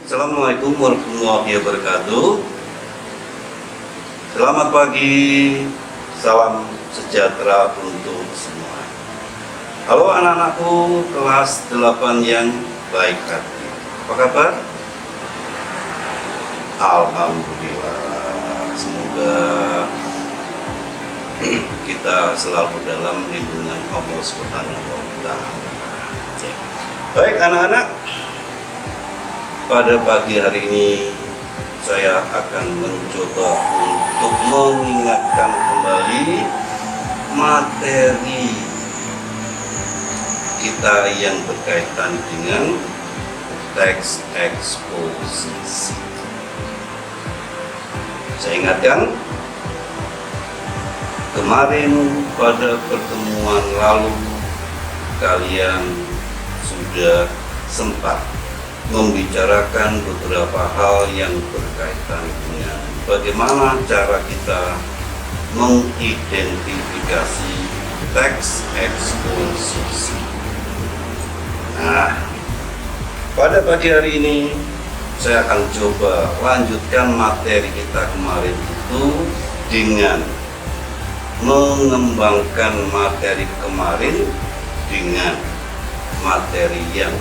Assalamualaikum warahmatullahi wabarakatuh. Selamat pagi, salam sejahtera untuk semua. Halo anak-anakku kelas 8 yang baik hati. Apa kabar? Alhamdulillah. Semoga kita selalu dalam lindungan Allah Subhanahu wa Ta'ala. Baik anak-anak, pada pagi hari ini saya akan mencoba untuk mengingatkan kembali materi kita yang berkaitan dengan teks eksposisi. Saya ingatkan, kemarin pada pertemuan lalu kalian sudah sempat membicarakan beberapa hal yang berkaitan dengan bagaimana cara kita mengidentifikasi teks eksposisi. Nah, pada pagi hari ini saya akan coba lanjutkan materi kita kemarin itu dengan mengembangkan materi kemarin dengan materi yang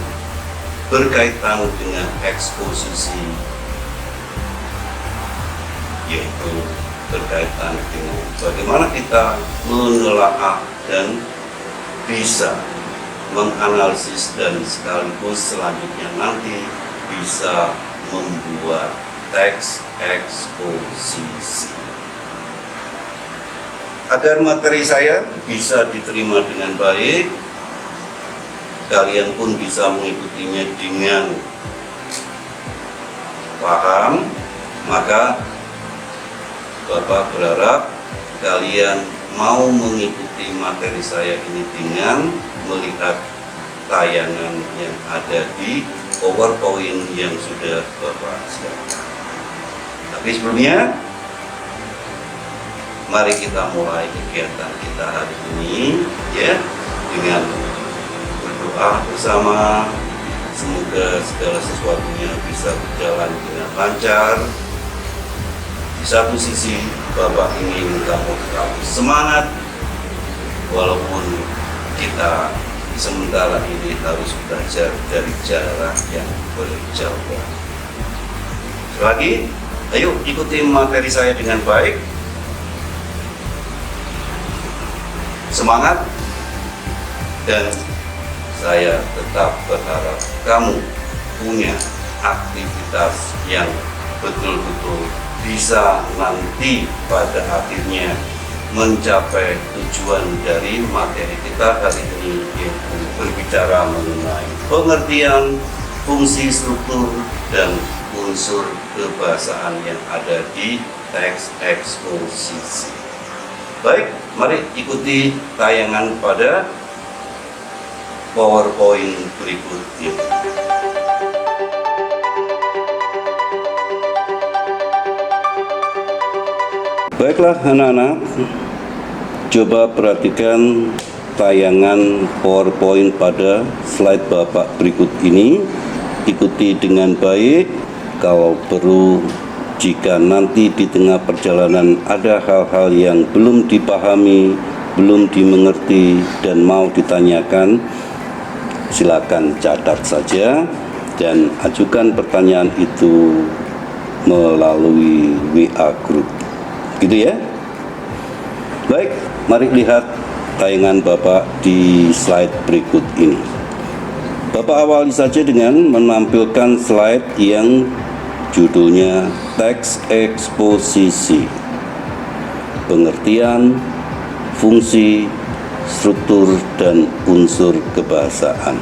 berkaitan dengan eksposisi, yaitu berkaitan dengan bagaimana kita menelaah dan bisa menganalisis dan sekaligus selanjutnya nanti bisa membuat teks eksposisi. Agar materi saya bisa diterima dengan baik, kalian pun bisa mengikutinya dengan paham, maka Bapak berharap kalian mau mengikuti materi saya ini dengan melihat tayangan yang ada di PowerPoint yang sudah Bapak siapkan. Tapi sebelumnya, mari kita mulai kegiatan kita hari ini ya dengan berdoa bersama. Semoga segala sesuatunya bisa berjalan dengan lancar. Di satu sisi Bapak ingin kamu tetap semangat walaupun kita sementara ini harus belajar dari jarak yang berjauh. Lagi, ayo ikuti materi saya dengan baik. Semangat, dan saya tetap berharap kamu punya aktivitas yang betul-betul bisa nanti pada akhirnya mencapai tujuan dari materi kita hari ini, yaitu berbicara mengenai pengertian fungsi, struktur, dan unsur kebahasaan yang ada di teks eksposisi. Baik, mari ikuti tayangan pada PowerPoint berikut ini. Baiklah anak-anak, coba perhatikan tayangan PowerPoint pada slide Bapak berikut ini. Ikuti dengan baik. Kalau perlu, jika nanti di tengah perjalanan ada hal-hal yang belum dipahami, belum dimengerti, dan mau ditanyakan, silakan catat saja dan ajukan pertanyaan itu melalui WA Group. Gitu ya. Baik, mari lihat tayangan Bapak di slide berikut ini. Bapak awali saja dengan menampilkan slide yang judulnya teks eksposisi. Pengertian, fungsi, struktur, dan unsur kebahasaan.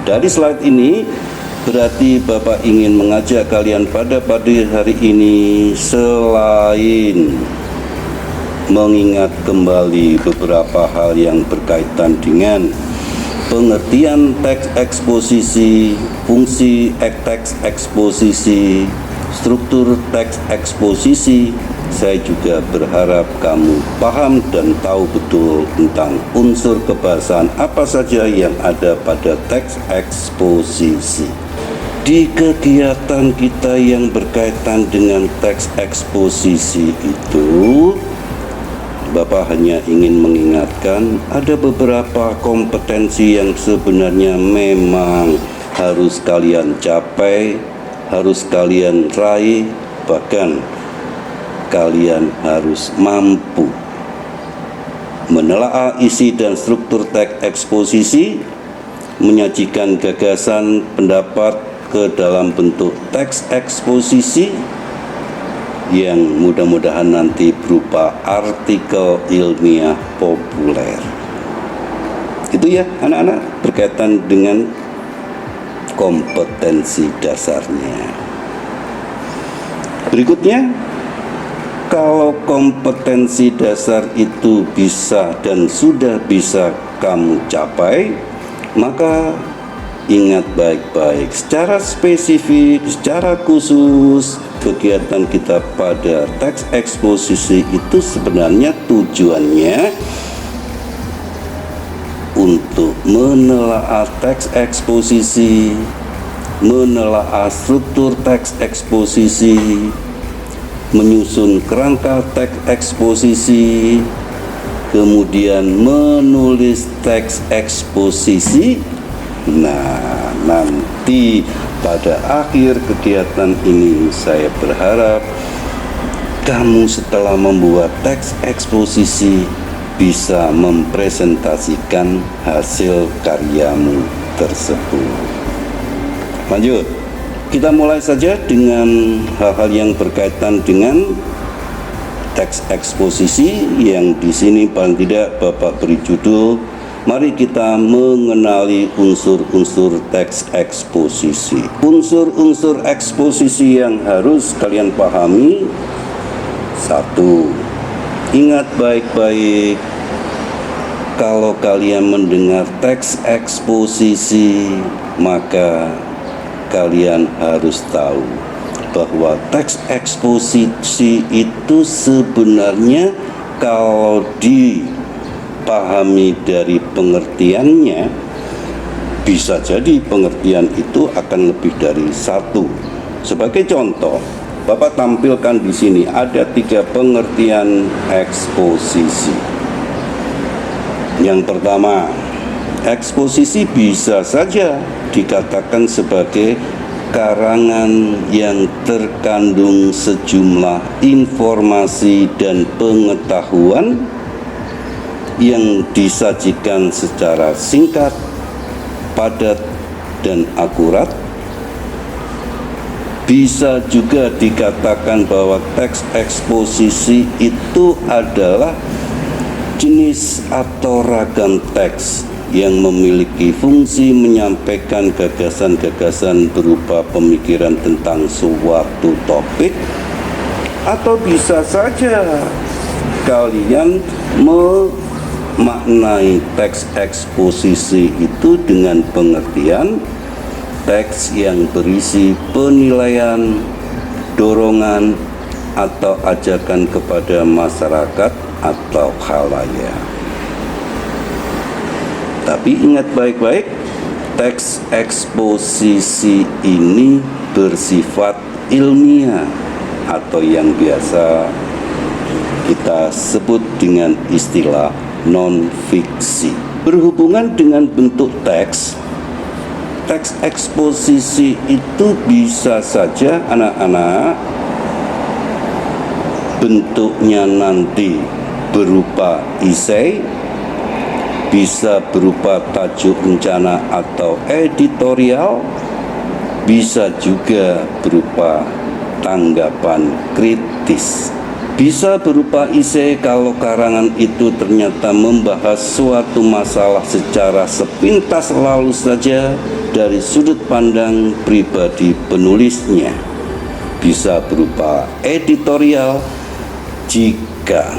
Dari slide ini berarti Bapak ingin mengajak kalian pada pagi hari ini selain mengingat kembali beberapa hal yang berkaitan dengan pengertian teks eksposisi, fungsi teks eksposisi, struktur teks eksposisi, saya juga berharap kamu paham dan tahu betul tentang unsur kebahasaan apa saja yang ada pada teks eksposisi. Di kegiatan kita yang berkaitan dengan teks eksposisi itu, Bapak hanya ingin mengingatkan ada beberapa kompetensi yang sebenarnya memang harus kalian capai, harus kalian raih, bahkan kalian harus mampu menelaah isi dan struktur teks eksposisi, menyajikan gagasan pendapat ke dalam bentuk teks eksposisi yang mudah-mudahan nanti berupa artikel ilmiah populer. Itu ya anak-anak berkaitan dengan kompetensi dasarnya. Berikutnya, kalau kompetensi dasar itu bisa dan sudah bisa kamu capai, maka ingat baik-baik, secara spesifik, secara khusus, kegiatan kita pada teks eksposisi itu sebenarnya tujuannya untuk menelaah teks eksposisi, menelaah struktur teks eksposisi, menyusun kerangka teks eksposisi, kemudian menulis teks eksposisi. Nah, nanti pada akhir kegiatan ini saya berharap kamu setelah membuat teks eksposisi bisa mempresentasikan hasil karyamu tersebut. Lanjut, kita mulai saja dengan hal-hal yang berkaitan dengan teks eksposisi yang di sini paling tidak Bapak beri judul, mari kita mengenali unsur-unsur teks eksposisi. Unsur-unsur eksposisi yang harus kalian pahami. 1. Ingat baik-baik, kalau kalian mendengar teks eksposisi, maka kalian harus tahu bahwa teks eksposisi itu sebenarnya kalau dipahami dari pengertiannya, bisa jadi pengertian itu akan lebih dari satu. Sebagai contoh, Bapak tampilkan di sini ada 3 pengertian eksposisi. Yang pertama, eksposisi bisa saja dikatakan sebagai karangan yang terkandung sejumlah informasi dan pengetahuan yang disajikan secara singkat, padat, dan akurat. Bisa juga dikatakan bahwa teks eksposisi itu adalah jenis atau ragam teks yang memiliki fungsi menyampaikan gagasan-gagasan berupa pemikiran tentang suatu topik, atau bisa saja kalian memaknai teks eksposisi itu dengan pengertian teks yang berisi penilaian, dorongan, atau ajakan kepada masyarakat atau khalayak. Tapi ingat baik-baik, teks eksposisi ini bersifat ilmiah atau yang biasa kita sebut dengan istilah non-fiksi. Berhubungan dengan bentuk teks, teks eksposisi itu bisa saja anak-anak bentuknya nanti berupa esai, bisa berupa tajuk rencana atau editorial, bisa juga berupa tanggapan kritis. Bisa berupa esai kalau karangan itu ternyata membahas suatu masalah secara sepintas lalu saja dari sudut pandang pribadi penulisnya. Bisa berupa editorial jika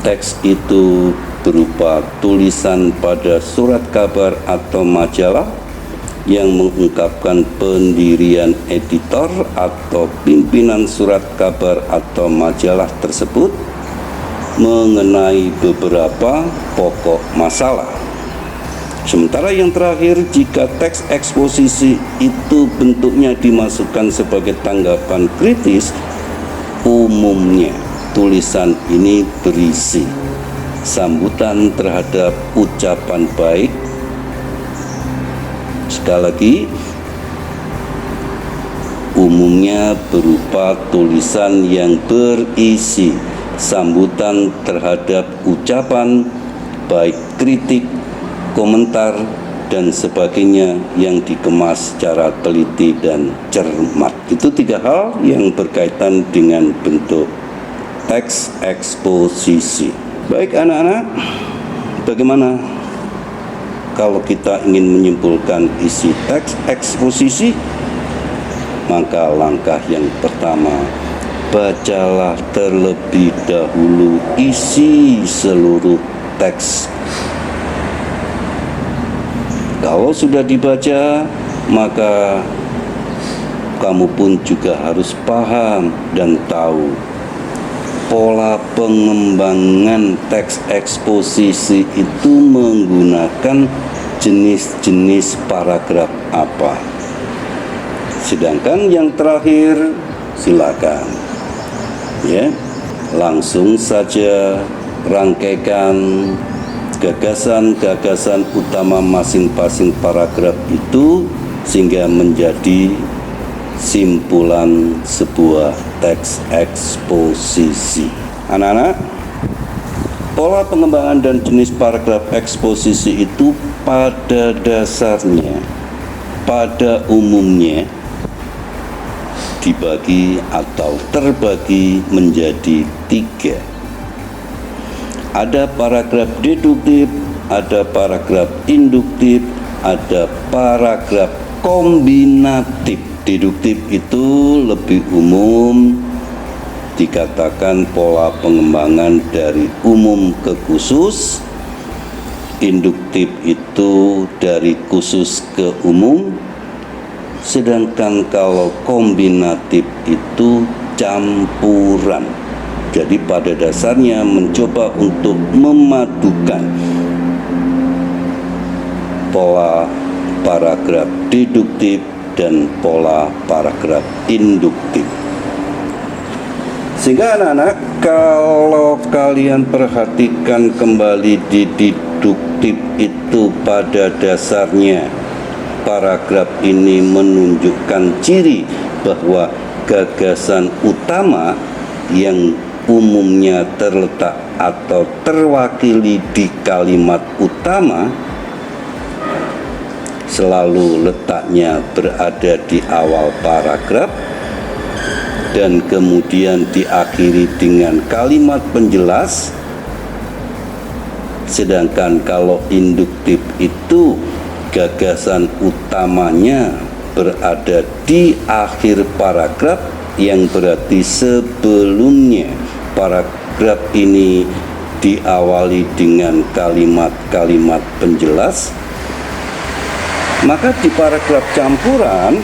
teks itu berupa tulisan pada surat kabar atau majalah yang mengungkapkan pendirian editor atau pimpinan surat kabar atau majalah tersebut mengenai beberapa pokok masalah. Sementara yang terakhir, jika teks eksposisi itu bentuknya dimasukkan sebagai tanggapan kritis, umumnya tulisan ini berisi sambutan terhadap ucapan baik. Sekali lagi, umumnya berupa tulisan yang berisi sambutan terhadap ucapan baik, kritik, komentar, dan sebagainya yang dikemas secara teliti dan cermat. Itu 3 hal yang berkaitan dengan bentuk teks eksposisi. Baik anak-anak, bagaimana kalau kita ingin menyimpulkan isi teks eksposisi? Maka langkah yang pertama, bacalah terlebih dahulu isi seluruh teks. Kalau sudah dibaca, maka kamu pun juga harus paham dan tahu pola pengembangan teks eksposisi itu menggunakan jenis-jenis paragraf apa. Sedangkan yang terakhir, silakan ya, langsung saja rangkaikan gagasan-gagasan utama masing-masing paragraf itu sehingga menjadi simpulan sebuah teks eksposisi. Anak-anak, pola pengembangan dan jenis paragraf eksposisi itu pada dasarnya, pada umumnya dibagi atau terbagi menjadi 3. Ada paragraf deduktif, ada paragraf induktif, ada paragraf kombinatif. Deduktif itu lebih umum, dikatakan pola pengembangan dari umum ke khusus. Induktif itu dari khusus ke umum. Sedangkan kalau kombinatif itu campuran. Jadi pada dasarnya mencoba untuk memadukan pola paragraf deduktif dan pola paragraf induktif. Sehingga anak-anak, kalau kalian perhatikan kembali di deduktif itu pada dasarnya paragraf ini menunjukkan ciri bahwa gagasan utama yang umumnya terletak atau terwakili di kalimat utama selalu letaknya berada di awal paragraf dan kemudian diakhiri dengan kalimat penjelas. Sedangkan kalau induktif itu gagasan utamanya berada di akhir paragraf, yang berarti sebelumnya paragraf ini diawali dengan kalimat-kalimat penjelas. Maka di paragraf campuran,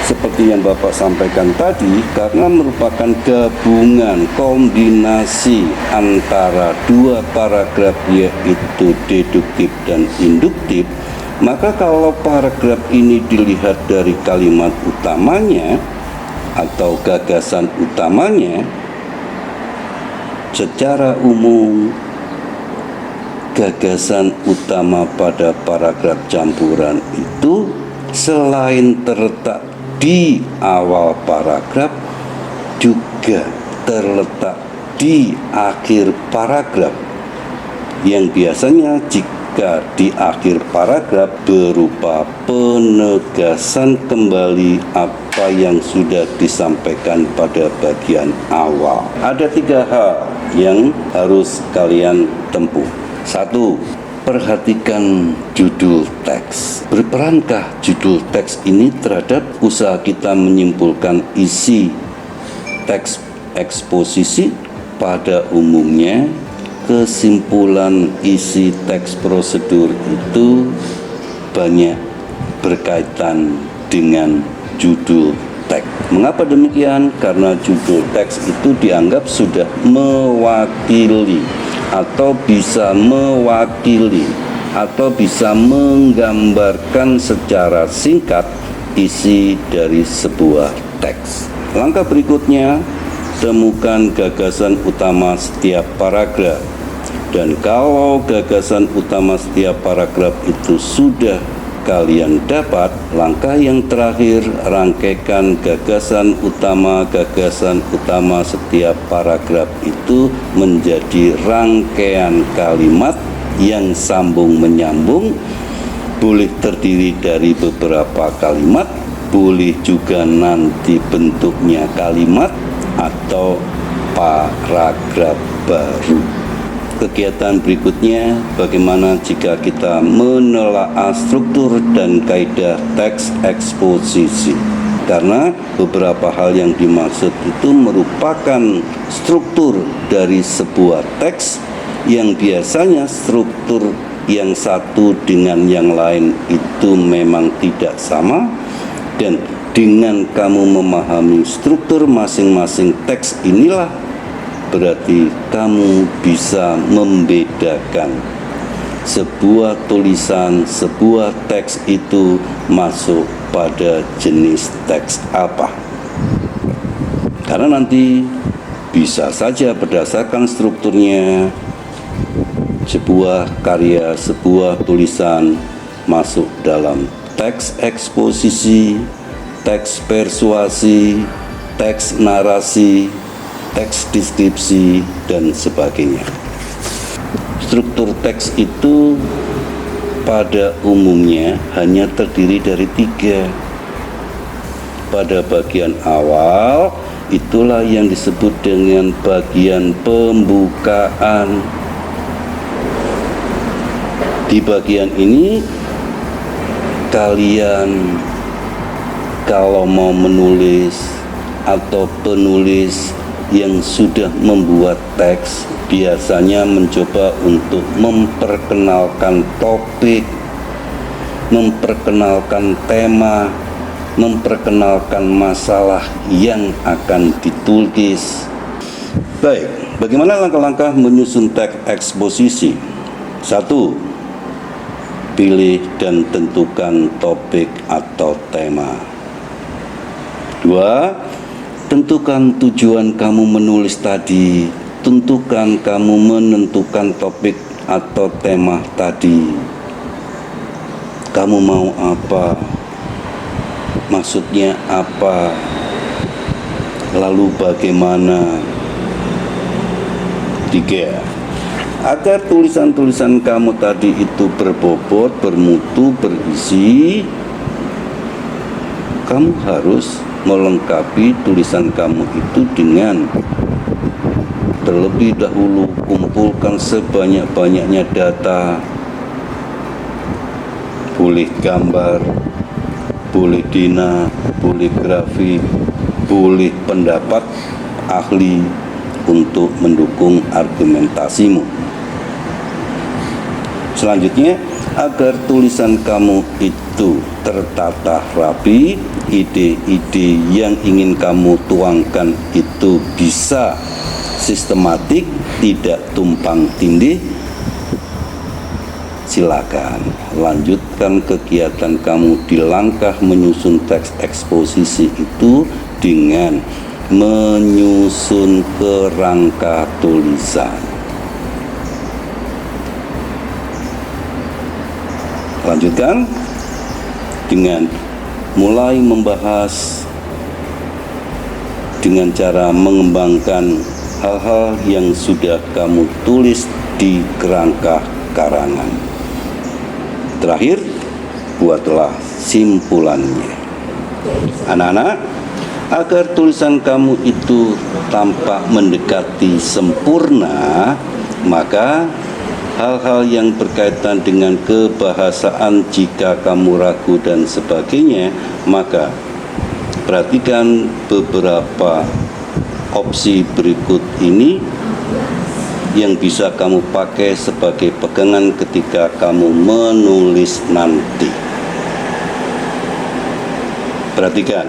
seperti yang Bapak sampaikan tadi, karena merupakan gabungan kombinasi antara 2 paragraf yaitu deduktif dan induktif, maka kalau paragraf ini dilihat dari kalimat utamanya atau gagasan utamanya, secara umum gagasan utama pada paragraf campuran itu selain terletak di awal paragraf, juga terletak di akhir paragraf, yang biasanya jika di akhir paragraf berupa penegasan kembali apa yang sudah disampaikan pada bagian awal. Ada 3 hal yang harus kalian tempuh. 1. Perhatikan judul teks. Berperankah judul teks ini terhadap usaha kita menyimpulkan isi teks eksposisi? Pada umumnya, kesimpulan isi teks prosedur itu banyak berkaitan dengan judul teks. Mengapa demikian? Karena judul teks itu dianggap sudah mewakili atau bisa mewakili atau bisa menggambarkan secara singkat isi dari sebuah teks. Langkah berikutnya, temukan gagasan utama setiap paragraf. Dan kalau gagasan utama setiap paragraf itu sudah kalian dapat, langkah yang terakhir, rangkaikan gagasan utama setiap paragraf itu menjadi rangkaian kalimat yang sambung menyambung, boleh terdiri dari beberapa kalimat, boleh juga nanti bentuknya kalimat atau paragraf baru. Kegiatan berikutnya, bagaimana jika kita menelaah struktur dan kaidah teks eksposisi. Karena beberapa hal yang dimaksud itu merupakan struktur dari sebuah teks yang biasanya struktur yang satu dengan yang lain itu memang tidak sama, dan dengan kamu memahami struktur masing-masing teks inilah berarti kamu bisa membedakan sebuah tulisan, sebuah teks itu masuk pada jenis teks apa. Karena nanti bisa saja berdasarkan strukturnya sebuah karya, sebuah tulisan masuk dalam teks eksposisi, teks persuasi, teks narasi, teks deskripsi, dan sebagainya. Struktur teks itu pada umumnya hanya terdiri dari 3. Pada bagian awal, itulah yang disebut dengan bagian pembukaan. Di bagian ini, kalian kalau mau menulis atau penulis yang sudah membuat teks biasanya mencoba untuk memperkenalkan topik, memperkenalkan tema, memperkenalkan masalah yang akan ditulis. Baik, bagaimana langkah-langkah menyusun teks eksposisi? 1. Pilih dan tentukan topik atau tema. 2. Tentukan tujuan kamu menulis tadi. Tentukan kamu menentukan topik atau tema tadi. Kamu mau apa? Maksudnya apa? Lalu bagaimana? 3. Agar tulisan-tulisan kamu tadi itu berbobot, bermutu, berisi, kamu harus melengkapi tulisan kamu itu dengan terlebih dahulu kumpulkan sebanyak-banyaknya data, boleh gambar, boleh dina, boleh grafik, boleh pendapat ahli untuk mendukung argumentasimu. Selanjutnya, agar tulisan kamu itu tertata rapi, ide-ide yang ingin kamu tuangkan itu bisa sistematik, tidak tumpang tindih. Silakan lanjutkan kegiatan kamu di langkah menyusun teks eksposisi itu dengan menyusun kerangka tulisan. Lanjutkan dengan mulai membahas dengan cara mengembangkan hal-hal yang sudah kamu tulis di kerangka karangan. Terakhir, buatlah simpulannya. Anak-anak, agar tulisan kamu itu tampak mendekati sempurna, maka hal-hal yang berkaitan dengan kebahasaan, jika kamu ragu dan sebagainya, maka perhatikan beberapa opsi berikut ini yang bisa kamu pakai sebagai pegangan ketika kamu menulis nanti. Perhatikan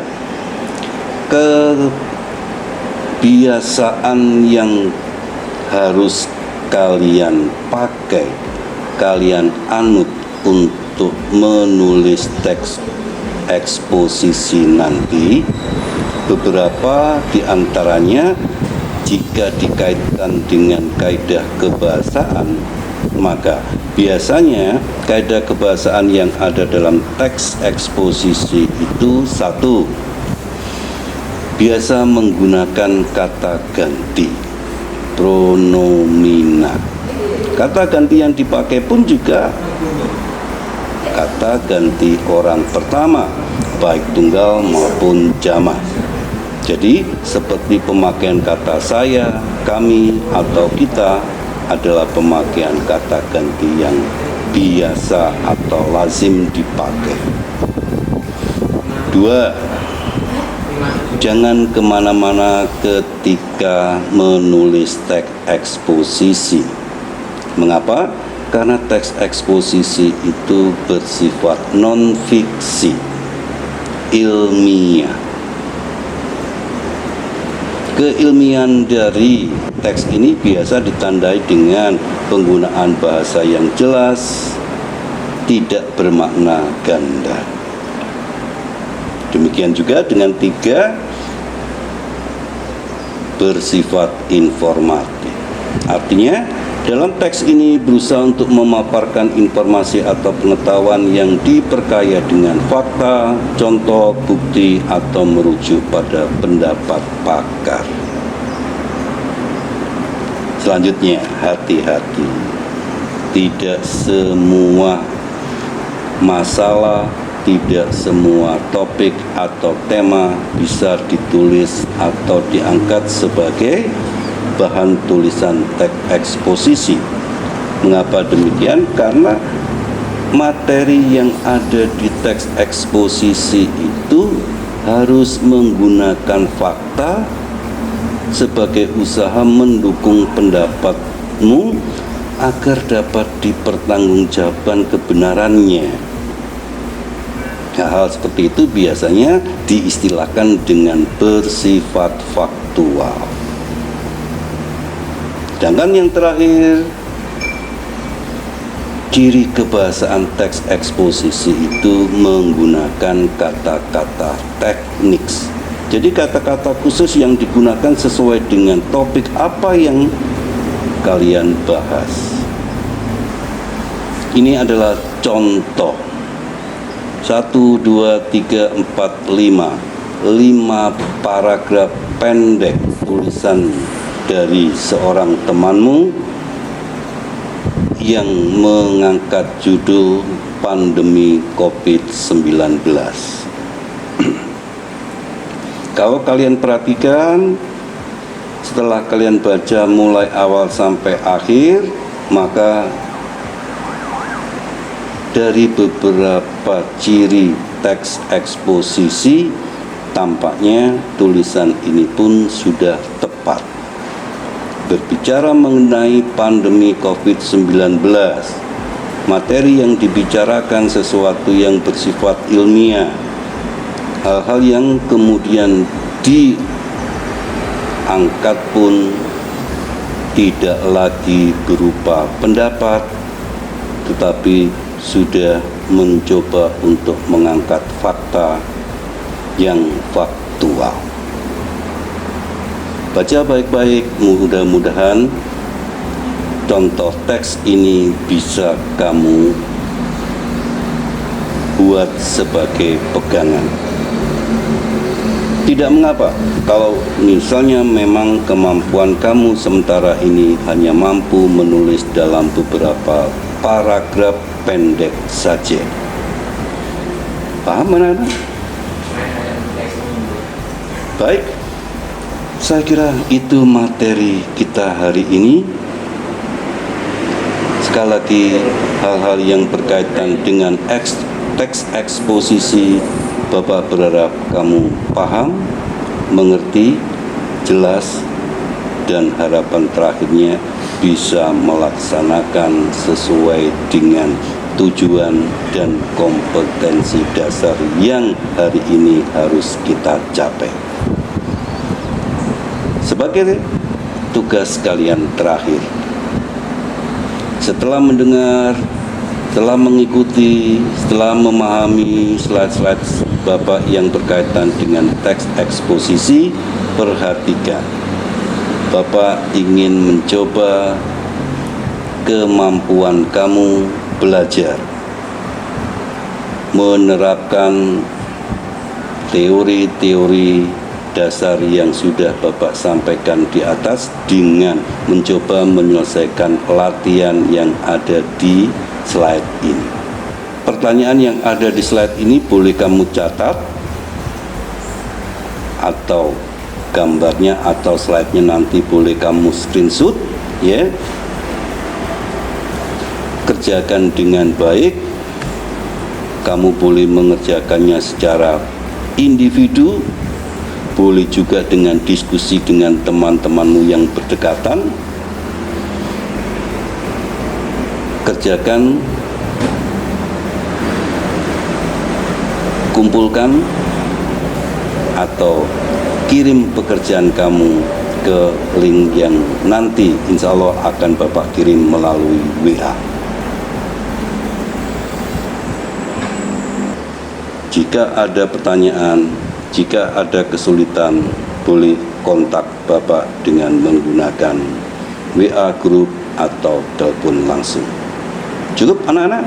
kebiasaan yang harus kalian pakai kalian anut untuk menulis teks eksposisi nanti, beberapa di antaranya jika dikaitkan dengan kaidah kebahasaan, maka biasanya kaidah kebahasaan yang ada dalam teks eksposisi itu: satu, biasa menggunakan kata ganti, pronomina. Kata ganti yang dipakai pun juga kata ganti orang pertama, baik tunggal maupun jamak. Jadi seperti pemakaian kata saya, kami, atau kita adalah pemakaian kata ganti yang biasa atau lazim dipakai. Dua, jangan kemana-mana ketika menulis teks eksposisi. Mengapa? Karena teks eksposisi itu bersifat non-fiksi, ilmiah. Keilmian dari teks ini biasa ditandai dengan penggunaan bahasa yang jelas, tidak bermakna ganda. Demikian juga dengan tiga, bersifat informatif. Artinya, dalam teks ini berusaha untuk memaparkan informasi atau pengetahuan yang diperkaya dengan fakta, contoh, bukti, atau merujuk pada pendapat pakar. Selanjutnya, hati-hati. Tidak semua masalah, tidak semua topik atau tema bisa ditulis atau diangkat sebagai bahan tulisan teks eksposisi. Mengapa demikian? Karena materi yang ada di teks eksposisi itu harus menggunakan fakta sebagai usaha mendukung pendapatmu agar dapat dipertanggungjawabkan kebenarannya. Hal-hal seperti itu biasanya diistilahkan dengan bersifat faktual. Sedangkan yang terakhir, ciri kebahasaan teks eksposisi itu menggunakan kata-kata teknis. Jadi kata-kata khusus yang digunakan sesuai dengan topik apa yang kalian bahas. Ini adalah contoh. 1, 2, 3, 4, 5 paragraf pendek tulisan dari seorang temanmu yang mengangkat judul pandemi COVID-19. Kalau kalian perhatikan, setelah kalian baca mulai awal sampai akhir, maka dari beberapa ciri teks eksposisi, tampaknya tulisan ini pun sudah tepat. Berbicara mengenai pandemi COVID-19, materi yang dibicarakan sesuatu yang bersifat ilmiah, hal-hal yang kemudian diangkat pun tidak lagi berupa pendapat, tetapi sudah mencoba untuk mengangkat fakta yang faktual. Baca baik-baik, mudah-mudahan contoh teks ini bisa kamu buat sebagai pegangan. Tidak mengapa kalau misalnya memang kemampuan kamu sementara ini hanya mampu menulis dalam beberapa paragraf pendek saja. Paham anak-anak? Baik. Saya kira itu materi kita hari ini. Sekali lagi, hal-hal yang berkaitan dengan teks eksposisi, Bapak berharap kamu paham, mengerti, jelas, dan harapan terakhirnya bisa melaksanakan sesuai dengan tujuan dan kompetensi dasar yang hari ini harus kita capai. Sebagai tugas kalian terakhir, Setelah mendengar, setelah mengikuti, setelah memahami slide-slide Bapak yang berkaitan dengan teks eksposisi, perhatikan. Bapak ingin mencoba kemampuan kamu belajar, menerapkan teori-teori dasar yang sudah Bapak sampaikan di atas dengan mencoba menyelesaikan latihan yang ada di slide ini. Pertanyaan yang ada di slide ini boleh kamu catat atau gambarnya atau slide-nya nanti boleh kamu screenshot, ya. Kerjakan dengan baik. Kamu boleh mengerjakannya secara individu, boleh juga dengan diskusi dengan teman-temanmu yang berdekatan. Kerjakan, kumpulkan, atau kirim pekerjaan kamu ke link yang nanti insya Allah akan Bapak kirim melalui WA. Jika ada pertanyaan, jika ada kesulitan, boleh kontak Bapak dengan menggunakan WA group atau telepon langsung. Cukup anak-anak?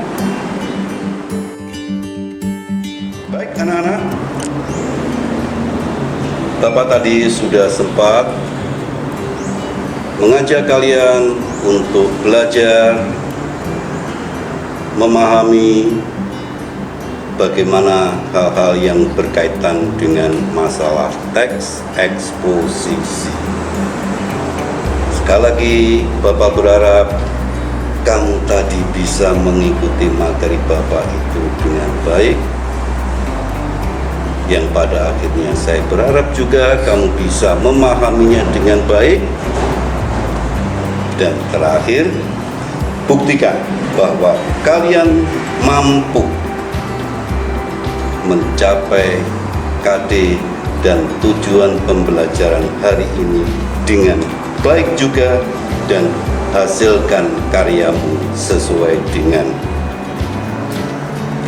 Baik anak-anak, Bapak tadi sudah sempat mengajak kalian untuk belajar memahami bagaimana hal-hal yang berkaitan dengan masalah teks eksposisi. Sekali lagi, Bapak berharap kamu tadi bisa mengikuti materi Bapak itu dengan baik. Yang pada akhirnya saya berharap juga kamu bisa memahaminya dengan baik. Dan terakhir, buktikan bahwa kalian mampu mencapai KD dan tujuan pembelajaran hari ini dengan baik juga dan hasilkan karyamu sesuai dengan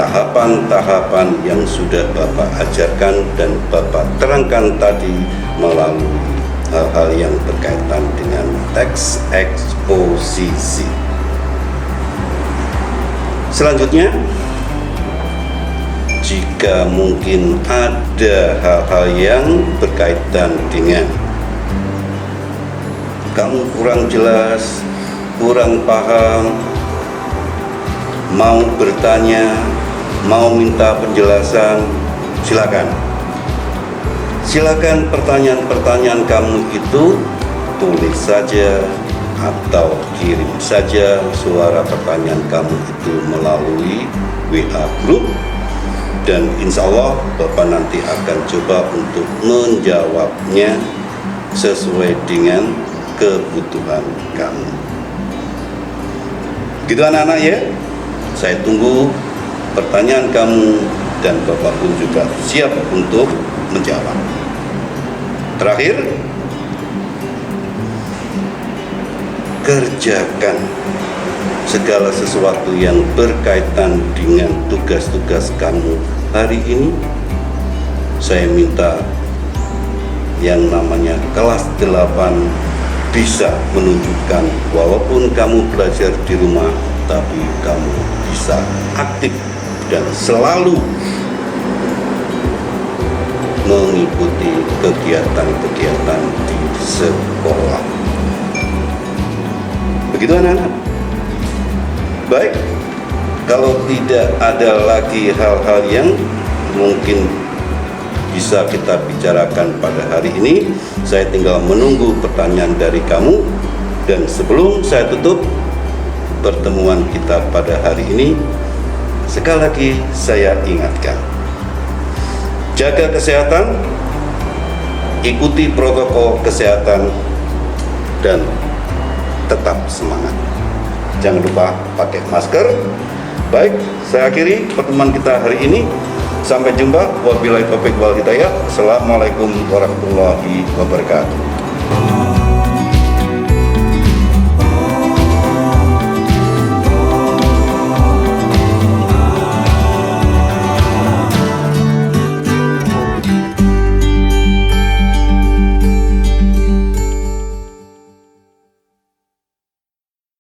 tahapan-tahapan yang sudah Bapak ajarkan dan Bapak terangkan tadi melalui hal-hal yang berkaitan dengan teks eksposisi. Selanjutnya, jika mungkin ada hal-hal yang berkaitan dengan kamu kurang jelas, kurang paham, mau bertanya, mau minta penjelasan, silakan. Silakan pertanyaan-pertanyaan kamu itu tulis saja atau kirim saja suara pertanyaan kamu itu melalui WA group. Dan insya Allah Bapak nanti akan coba untuk menjawabnya sesuai dengan kebutuhan kamu. Gitu anak-anak ya. Saya tunggu pertanyaan kamu dan Bapak pun juga siap untuk menjawab. Terakhir, kerjakan segala sesuatu yang berkaitan dengan tugas-tugas kamu hari ini. Saya minta yang namanya kelas 8 bisa menunjukkan walaupun kamu belajar di rumah, tapi kamu bisa aktif dan selalu mengikuti kegiatan-kegiatan di sekolah. Begitu anak-anak? Baik, kalau tidak ada lagi hal-hal yang mungkin bisa kita bicarakan pada hari ini, saya tinggal menunggu pertanyaan dari kamu. Dan sebelum saya tutup pertemuan kita pada hari ini, sekali lagi saya ingatkan, jaga kesehatan, ikuti protokol kesehatan, dan tetap semangat. Jangan lupa pakai masker. Baik, saya akhiri pertemuan kita hari ini. Sampai jumpa. Wabillahi taufiq wal hidayah. Assalamualaikum warahmatullahi wabarakatuh.